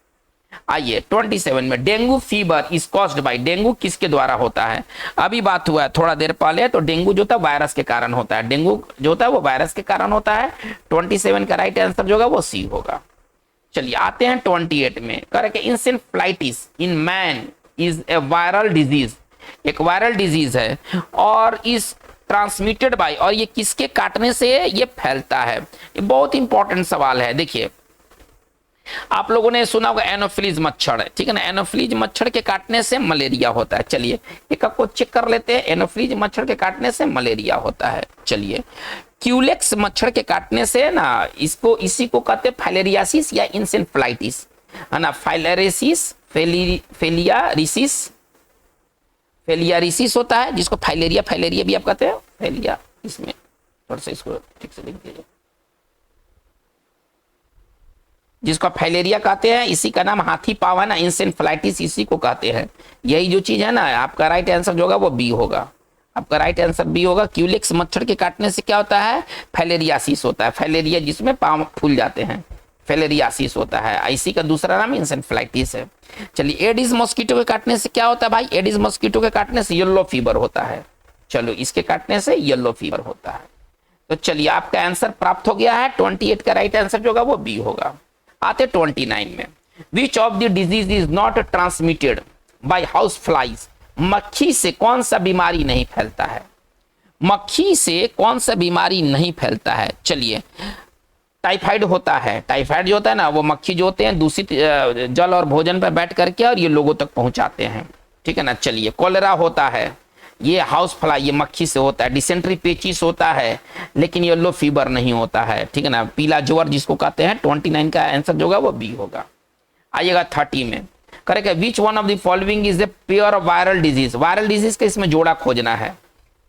आइए 27 में, dengue fever is caused by, dengue किसके द्वारा होता है। अभी बात हुआ है थोड़ा देर पहले, तो डेंगू जो होता है वायरस के कारण होता है, डेंगू जो होता है वो वायरस के कारण होता है। 27 का राइट आंसर जो होगा वो सी होगा। चलिए आते हैं 28 में, correct, encephalitis in man is a viral disease, एक वायरल डिजीज है, और इस ट्रांसमिटेड बाय, और ये किसके काटने से ये फैलता है। ये बहुत इंपॉर्टेंट सवाल है। देखिए, आप लोगों ने सुना होगा एनोफिलीज मच्छर, ठीक है ना, एनोफिलीज मच्छर के काटने से मलेरिया होता है। चलिए एक आपको चेक कर लेते हैं, एनोफिलीज मच्छर के काटने से मलेरिया होता है। चलिए, क्यूलेक्स मच्छर के काटने से ना, इसको इसी को कहते हैं फाइलेरियासिस या इंसेफ्लाइटिस, है ना, फाइलेरिसिस, फेलियारिसिस, फेलियारिसिस होता है, जिसको फाइलेरिया, फाइलेरिया भी आप कहते हैं, फेलिया, इसमें थोड़ा सा इसको ठीक से लिख दीजिए, जिसको फाइलेरिया कहते हैं, इसी का नाम हाथी पाव है ना, इंसेफ्लाइटिस इसी को कहते हैं। यही जो चीज है ना, आपका राइट आंसर जो होगा वो बी होगा, आपका राइट आंसर बी होगा। क्यूलेक्स मच्छर के काटने से क्या होता है, फाइलेरियासिस होता है, फाइलेरिया जिसमें पाँव फूल जाते हैं, फाइलेरियासिस होता है, इसी का दूसरा नाम इंसेफ्लाइटिस है। चलिए, एडिस मॉस्किटो के काटने से क्या होता है भाई, एडिस मॉस्किटो के काटने से येलो फीवर होता है। चलो, इसके काटने से येलो फीवर होता है। तो चलिए, आपका आंसर प्राप्त हो गया है, 28 का राइट आंसर जो होगा वो बी होगा। आते 29 में, which of the disease is not transmitted by house flies, मक्खी से कौन सा बीमारी नहीं फैलता है, मक्खी से कौन सा बीमारी नहीं फैलता है। चलिए, टाइफाइड होता है, टाइफाइड जो होता है ना, वो मक्खी जो होते हैं दूषित जल और भोजन पर बैठ करके और ये लोगों तक पहुंचाते हैं, ठीक है ना। चलिए, कोलेरा होता है, ये हाउस फ्लाई, ये मक्खी से होता है। डिसेंट्री पेचिस होता है, लेकिन येलो फीवर नहीं होता है, ठीक है ना। पीला ज्वर जिसको कहते हैं, 29 का आंसर जो होगा वो बी होगा। आइएगा 30 में, correct, which one of the following is a pure viral disease, viral disease का इसमें जोड़ा खोजना है।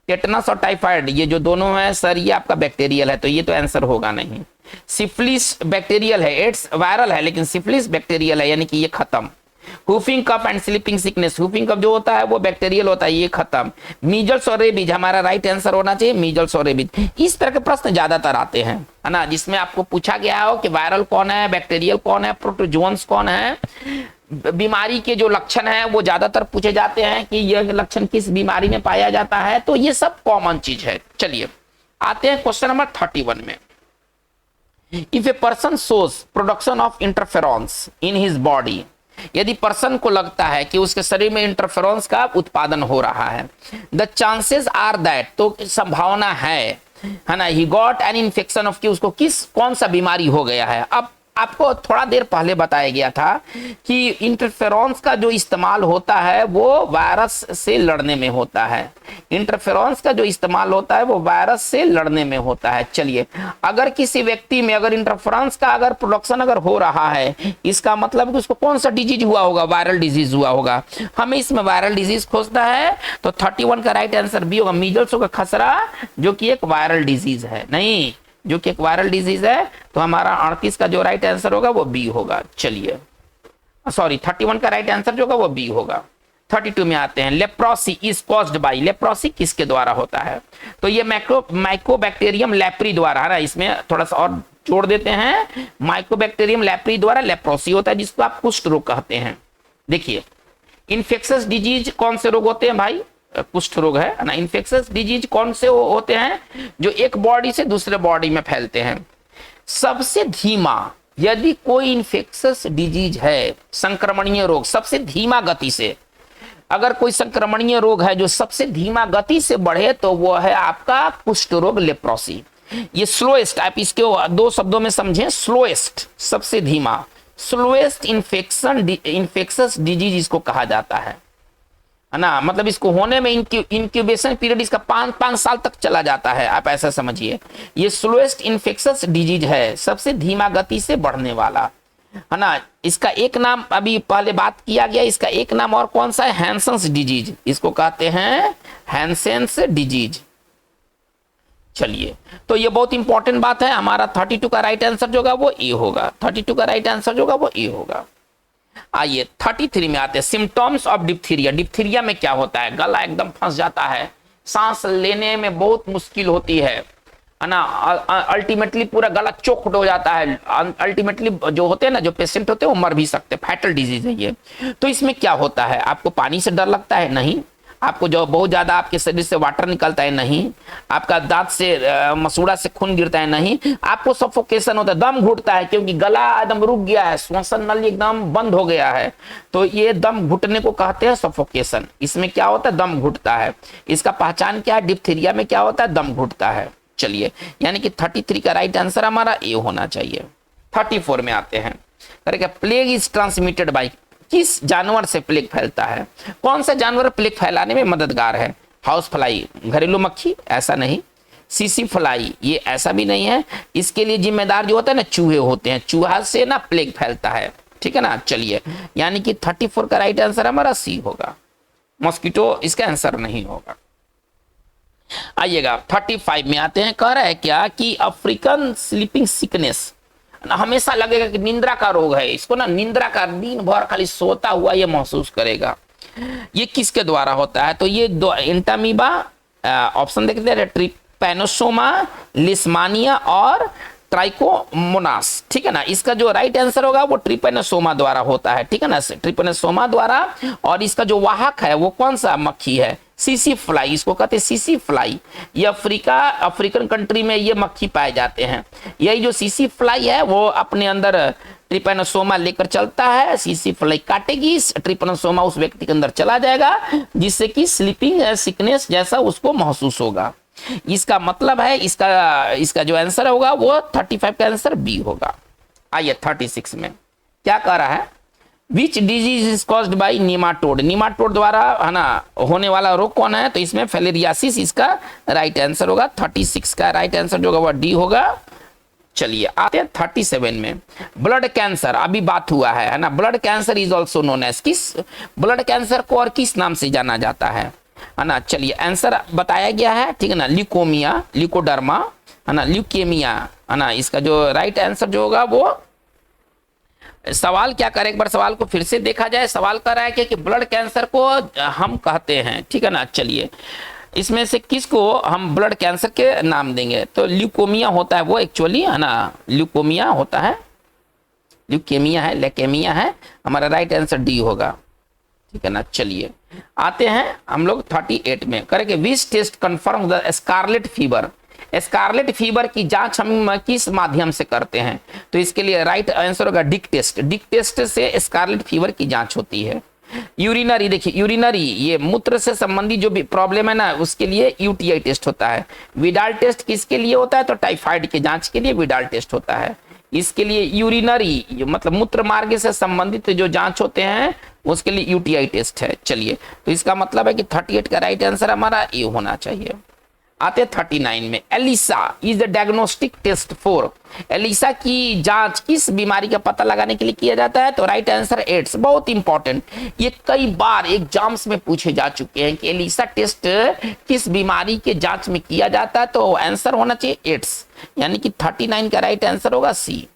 टेटनस और टाइफाइड ये जो दोनों है सर, ये आपका बैक्टीरियल है, तो ये तो आंसर होगा नहीं। सिफिलिस बैक्टीरियल है, एड्स वायरल है, लेकिन सिफिलिस बैक्टीरियल है, यानी कि ये खत्म। हुफिंग कफ एंड स्लीपिंग सिकनेस, हुफिंग कफ जो होता है वो बैक्टीरियल होता है, ये खत्म। मीजल्स और रेबीज, हमारा राइट आंसर होना चाहिए मीजल्स और रेबीज। इस तरह के प्रश्न ज्यादातर आते हैं, है ना, जिसमें आपको पूछा गया हो कि वायरल कौन है, बैक्टीरियल कौन है, प्रोटोजोन्स कौन है, बीमारी के जो लक्षण है वो ज्यादातर पूछे जाते हैं कि यह लक्षण किस बीमारी में पाया जाता है, तो ये सब कॉमन चीज है। चलिए, आते हैं क्वेश्चन नंबर 31 में। If a person shows production of interferons in his body, यदि पर्सन को लगता है कि उसके शरीर में इंटरफेरॉन्स का उत्पादन हो रहा है, द चांसेस आर दैट, तो संभावना है ना, he got an infection of, कि उसको कौन सा बीमारी हो गया है। अब आपको थोड़ा देर पहले बताया गया था कि इंटरफेरॉन्स का जो इस्तेमाल होता है वो वायरस से लड़ने में होता है, इंटरफेरॉन्स का जो इस्तेमाल होता है वो वायरस से लड़ने में होता है। चलिए, अगर किसी व्यक्ति में अगर इंटरफेरॉन्स का अगर प्रोडक्शन अगर हो रहा है, इसका मतलब कि उसको कौन सा डिजीज हुआ होगा, वायरल डिजीज हुआ होगा। हमें इसमें वायरल डिजीज खोजना है, तो 31 का राइट आंसर बी होगा, मीजल्स का खसरा, जो कि एक वायरल डिजीज है, नहीं, जो कि एक वायरल डिजीज है, तो हमारा 38 का जो राइट आंसर होगा वो बी होगा। चलिए, सॉरी, 31 का राइट आंसर जो होगा वो बी होगा। 32 में आते हैं, leprosy is caused by, leprosy किसके द्वारा होता है, तो ये माइकोबैक्टीरियम लेप्री द्वारा, है ना, इसमें थोड़ा सा और जोड़ देते हैं, माइकोबैक्टीरियम लेप्री द्वारा लेप्रोसी होता है, जिसको आप कुष्ठ रोग कहते हैं। देखिए, इन्फेक्शस डिजीज कौन से रोग होते हैं भाई, कुष्ठ रोग है ना। इन्फेक्शस डिजीज कौन से होते हैं, जो एक बॉडी से दूसरे बॉडी में फैलते हैं। सबसे धीमा, यदि कोई इन्फेक्शस डिजीज है, संक्रमणीय रोग, सबसे धीमा गति से, अगर कोई संक्रमणीय रोग है जो सबसे धीमा गति से बढ़े, तो वो है आपका कुष्ठ रोग, लेप्रोसी। ये स्लोएस्ट, आप इसके दो शब्दों में समझें, स्लोएस्ट सबसे धीमा, स्लोएस्ट इन्फेक्शस डिजीज इसको कहा जाता है ना। मतलब इसको होने में इंक्यूबेशन पीरियड इसका 5 साल तक चला जाता है, आप ऐसा समझिए। ये स्लोएस्ट इन्फेक्शस डिजीज है, सबसे धीमा गति से बढ़ने वाला, है ना। इसका एक नाम अभी पहले बात किया गया, इसका एक नाम और कौन सा है, हैंसेंस डिजीज, इसको कहते हैं हैंसेंस डिजीज। चलिए, तो ये बहुत इंपॉर्टेंट बात है, हमारा 32 का राइट आंसर जो होगा वो ए होगा, 32 का राइट आंसर जो होगा वो ए होगा। आइए 33 में आते हैं, सिम्टम्स ऑफ डिप्थीरिया। डिप्थीरिया में क्या होता है, गला एकदम फंस जाता है, सांस लेने में बहुत मुश्किल होती है ना, अल्टीमेटली पूरा गला चोक्ड हो जाता है, अल्टीमेटली जो होते हैं ना, जो पेशेंट होते हैं वो मर भी सकते हैं, फैटल डिजीज है ये। तो इसमें क्या होता है, आपको पानी से डर लगता है, नहीं। आपको जो बहुत ज्यादा आपके शरीर से वाटर निकलता है, नहीं। आपका दांत से मसूड़ा से खून गिरता है, नहीं। आपको सफोकेशन होता है, दम घुटता है, क्योंकि गला एकदम रुक गया है, श्वसन नली एकदम बंद हो गया है, तो ये दम घुटने को कहते हैं सफोकेशन। इसमें क्या होता है, दम घुटता है। इसका पहचान क्या है, डिप्थीरिया में क्या होता है, दम घुटता है। चलिए, यानी कि 33 का राइट आंसर हमारा ए होना चाहिए। 34 में आते हैं, correct, plague is transmitted by, किस जानवर से प्लेग फैलता है, कौन सा जानवर प्लेग फैलाने में मददगार है, हाउस फ्लाई, घरेलू मक्खी, ऐसा नहीं। सीसी फ्लाई, ये ऐसा भी नहीं है। इसके लिए जिम्मेदार जो होता है ना, चूहे होते हैं, चूहा से ना प्लेग फैलता है, ठीक है ना। चलिए, यानी कि 34 का राइट आंसर हमारा सी होगा। मॉस्किटो इसका आंसर नहीं होगा। आइएगा 35 में आते हैं। कह रहा है क्या कि अफ्रीकन स्लीपिंग सिकनेस, हमेशा लगेगा कि निंद्रा का रोग है इसको ना, निंद्रा का दिन भर खाली सोता हुआ ये महसूस करेगा। ये किसके द्वारा होता है? तो ये दो एंटामीबा, ऑप्शन देखते हैं, ट्रिपैनोसोमा, लिस्मानिया और ट्राइकोमोनास, ठीक है ना। इसका जो राइट आंसर होगा वो ट्रिपैनोसोमा द्वारा होता है, ठीक है ना, ट्रिपैनोसोमा द्वारा। और इसका जो वाहक है वो कौन सा मक्खी है? सीसी फ्लाई, इसको कहते हैं सीसी फ्लाई। ये अफ्रीकन कंट्री में ये मक्खी पाए जाते हैं। यही जो सीसी फ्लाई है वो अपने अंदर ट्रिपैनोसोमा लेकर चलता है, सीसी फ्लाई काटेगी, ट्रिपैनोसोमा उस व्यक्ति के अंदर चला जाएगा, जिससे कि स्लीपिंग सिकनेस जैसा उसको महसूस होगा। इसका मतलब है इसका जो आंसर होगा वो 35 का आंसर बी होगा। आइए 36 में क्या कह रहा है? Which disease is caused by nematode, nematode द्वारा है ना होने वाला रोग कौन है? तो इसमें फिलेरियासिस इसका राइट आंसर होगा। 36 का राइट आंसर जो होगा वह डी होगा। चलिए आते हैं 37 में। ब्लड कैंसर, अभी बात हुआ है ना, blood cancer is also known as, किस ब्लड कैंसर को और किस नाम से जाना जाता है ना? चलिए आंसर बताया गया है, ठीक है ना, ल्यूकोमिया, ल्यूकोडर्मा, है ना, ल्यूकेमिया, है ना। इसका जो राइट आंसर जो होगा वो, सवाल क्या करे, एक बार सवाल को फिर से देखा जाए। सवाल कर रहा है कि ब्लड कैंसर को हम कहते हैं, ठीक है ना। चलिए इसमें से किसको हम ब्लड कैंसर के नाम देंगे? तो ल्यूकोमिया होता है वो एक्चुअली, है ना, ल्यूकोमिया होता है, ल्यूकेमिया है, लेकेमिया है, हमारा राइट आंसर डी होगा, ठीक है ना। चलिए आते हैं हम लोग 38 में। करेंगे which test confirm the scarlet fever, scarlet fever की जांच हम किस माध्यम से करते हैं? तो इसके लिए राइट आंसर होगा डिक टेस्ट। डिक टेस्ट से स्कारलेट फीवर की जांच होती है। यूरिनरी, देखिए यूरिनरी, ये मूत्र से संबंधित जो भी प्रॉब्लम है ना उसके लिए यूटीआई टेस्ट होता है। विडाल टेस्ट किसके लिए होता है? तो टाइफाइड के जांच के लिए विडाल टेस्ट होता है। इसके लिए यूरिनरी मतलब मूत्र मार्ग से संबंधित जो जांच होते हैं उसके लिए यूटीआई टेस्ट है। चलिए तो इसका मतलब है कि 38 का राइट आंसर हमारा ए होना चाहिए। आते 39 में। ELISA is the diagnostic test for, ELISA की जांच किस बीमारी का पता लगाने के लिए किया जाता है? तो राइट आंसर एड्स, बहुत इंपॉर्टेंट, ये कई बार एग्जाम्स में पूछे जा चुके हैं कि एलिसा टेस्ट किस बीमारी के जांच में किया जाता है? तो आंसर होना चाहिए एड्स, यानी कि 39 का राइट आंसर होगा सी।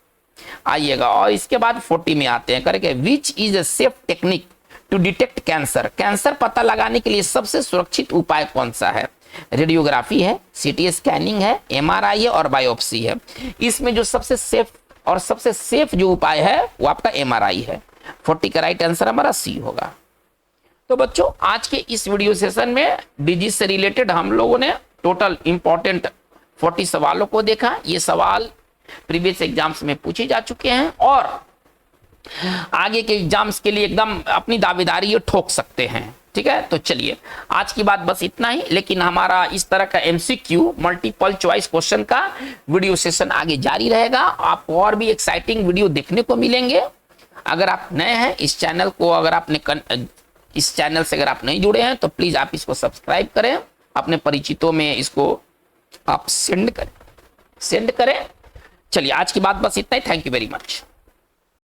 आइएगा और इसके बाद 40 में आते हैं। करेंगे which is a safe technique to detect cancer, cancer पता लगाने के लिए सबसे सुरक्षित उपाय कौन सा है? रेडियोग्राफी है, सीटी स्कैनिंग है, एमआरआई है और बायोप्सी है। इसमें जो सबसे सेफ जो उपाय है वो आपका एमआरआई है। 40 का राइट आंसर हमारा सी होगा। तो बच्चों आज के इस वीडियो सेशन में डिजीज से रिलेटेड हम लोगों ने टोटल इंपॉर्टेंट 40 सवालों को देखा। ये सवाल प्रीवियस एग्जाम्स में पूछे जा चुके हैं और आगे के एग्जाम्स के लिए एकदम अपनी दावेदारी ये ठोक सकते हैं, ठीक है। तो चलिए आज की बात बस इतना ही, लेकिन हमारा इस तरह का एमसीक्यू मल्टीपल चॉइस क्वेश्चन का वीडियो सेशन आगे जारी रहेगा। आपको और भी एक्साइटिंग वीडियो देखने को मिलेंगे। अगर आप नए हैं इस चैनल को, अगर आपने इस चैनल से अगर आप नहीं जुड़े हैं तो प्लीज आप इसको सब्सक्राइब करें, अपने परिचितों में इसको आप सेंड करें। चलिए आज की बात बस इतना ही। Thank you very much.